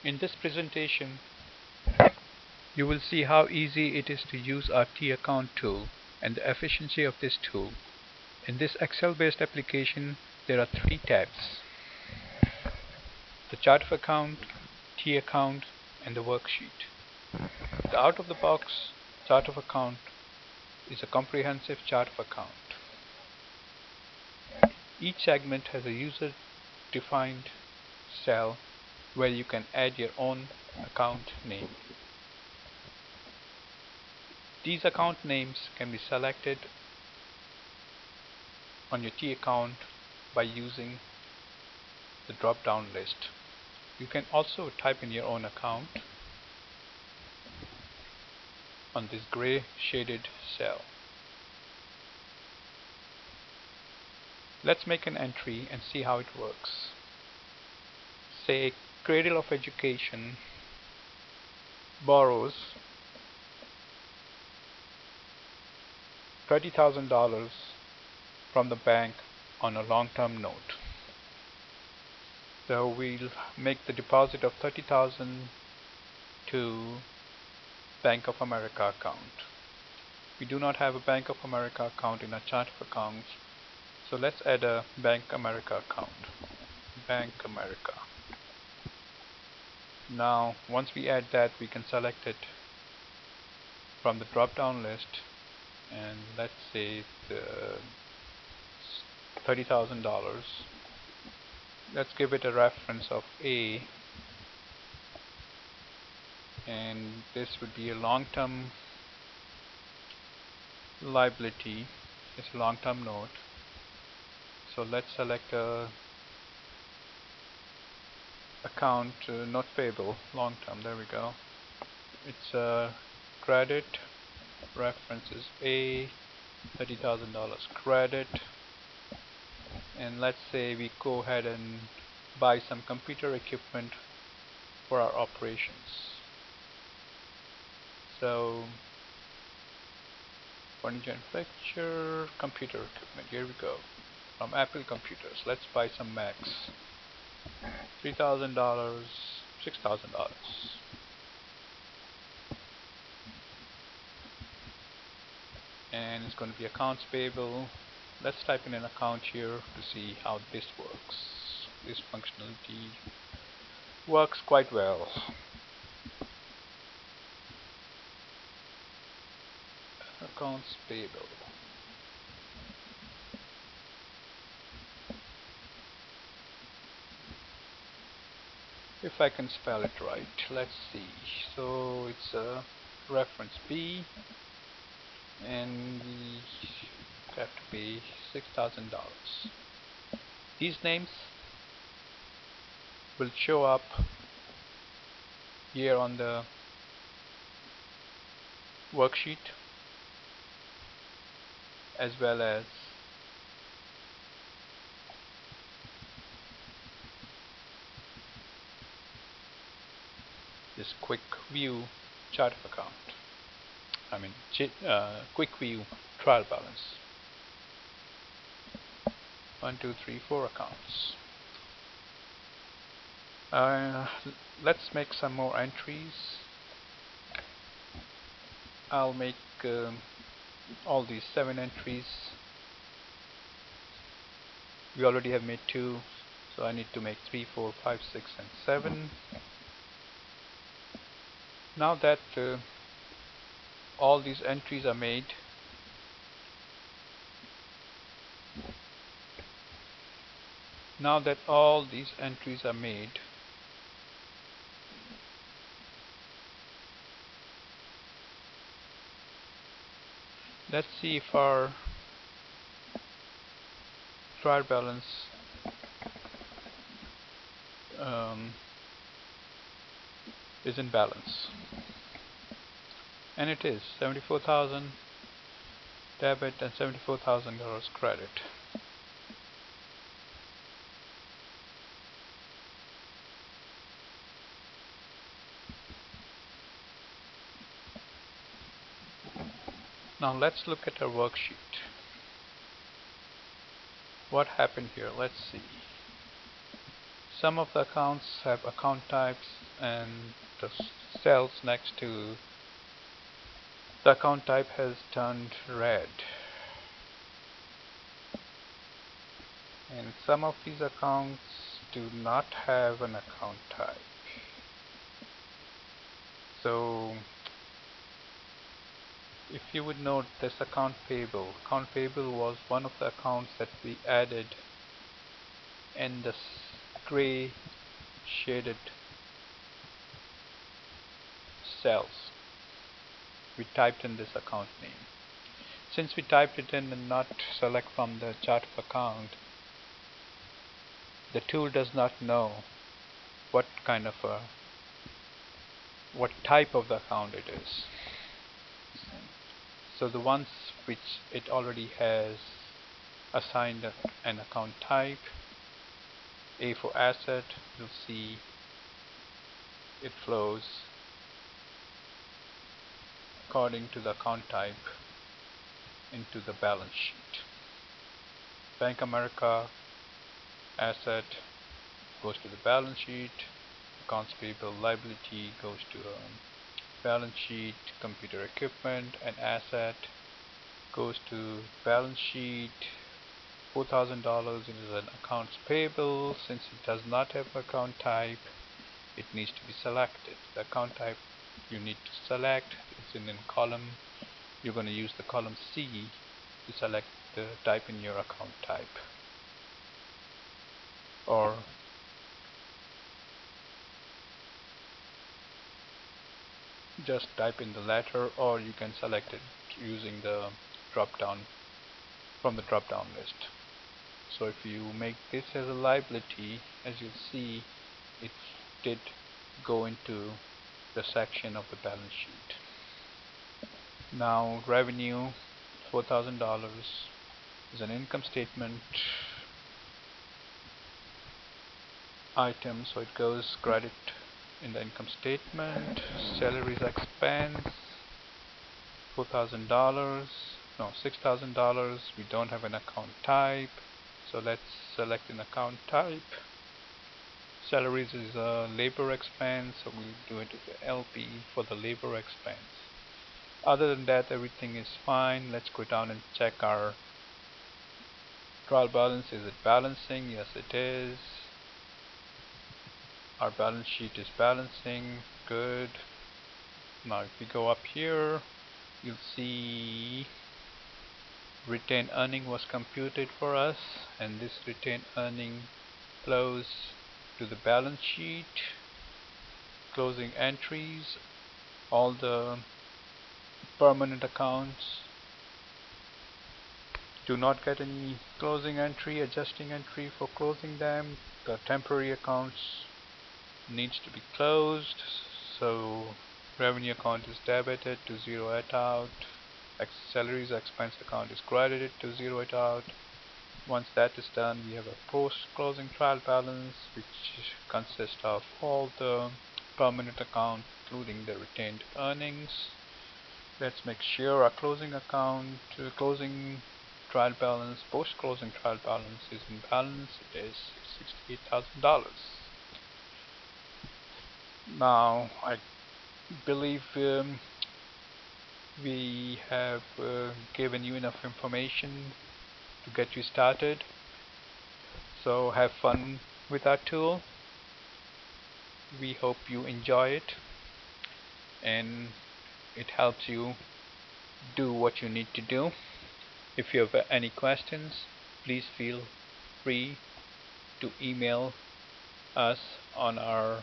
In this presentation, you will see how easy it is to use our T-account tool and the efficiency of this tool. In this Excel-based application, there are three tabs: the chart of account, T-account, and the worksheet. The out-of-the-box chart of account is a comprehensive chart of account. Each segment has a user-defined cell where you can add your own account name. These account names can be selected on your T account by using the drop-down list. You can also type in your own account on this gray shaded cell. Let's make an entry and see how it works. Say Cradle of Education borrows $30,000 from the bank on a long-term note. So we'll make the deposit of 30,000 to Bank of America account. We do not have a Bank of America account in our chart of accounts, so let's add a Bank America account. Bank America. Now once we add that, we can select it from the drop down list, and let's say the $30,000. Let's give it a reference of A, and this would be a long-term liability. It's a long-term note. So let's select a account not payable long-term. There we go. It's a credit, references A, $30,000 credit, and let's say we go ahead and buy some computer equipment for our operations. So furniture and furniture, computer equipment, here we go. From Apple Computers, let's buy some Macs. $3,000, $6,000. And it's going to be accounts payable. Let's type in an account here to see how this works. This functionality works quite well. Accounts payable. If I can spell it right, let's see. So it's a reference B, and we have to pay $6,000. These names will show up here on the worksheet, as well as this quick view chart of account. I mean, quick view trial balance. 1, 2, 3, 4 accounts. Uh, let's make some more entries. I'll make all these 7 entries. We already have made 2, so I need to make 3, 4, 5, 6, and 7. Now that all these entries are made, let's see if our trial balance um, is in balance. And it is 74,000 debit and $74,000 credit. Now let's look at our worksheet. What happened here? Let's see. Some of the accounts have account types and the cells next to the account type has turned red. And some of these accounts do not have an account type. So if you would note this account payable was one of the accounts that we added in the gray shaded cells. We typed in this account name. Since we typed it in and not select from the chart of account, the tool does not know what type of the account it is. So the ones which it already has assigned an account type, A for asset, you'll see it flows according to the account type into the balance sheet. Bank America asset goes to the balance sheet, accounts payable liability goes to balance sheet, computer equipment and asset goes to balance sheet. $4,000 is an accounts payable. Since it does not have account type, it needs to be selected. The account type you need to select is in column. You're going to use the column C to select the type in your account type, or just type in the letter, or you can select it using the drop down from the drop down list. So if you make this as a liability, as you'll see, it did go into the section of the balance sheet. Now revenue $4,000 is an income statement item, so it goes credit in the income statement. Salaries expense $4,000, no, $6,000. We don't have an account type, so let's select an account type. Salaries is a labor expense, so we'll do it as a LP for the labor expense. Other than that, everything is fine. Let's go down and check our trial balance. Is it balancing? Yes, it is. Our balance sheet is balancing. Good. Now if we go up here, you'll see retained earning was computed for us, and this retained earning flows to the balance sheet. Closing entries, all the permanent accounts do not get any closing entry, adjusting entry for closing them. The temporary accounts needs to be closed, so revenue account is debited to zero it out. Salaries expense account is credited to zero it out. Once that is done, we have a post-closing trial balance, which consists of all the permanent account, including the retained earnings. Let's make sure our closing account, closing trial balance, post-closing trial balance is in balance. It is $68,000. Now, I believe we have given you enough information to get you started. So have fun with our tool. We hope you enjoy it and it helps you do what you need to do. If you have any questions, please feel free to email us on our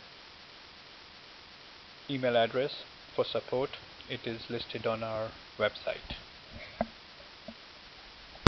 email address for support. It is listed on our website.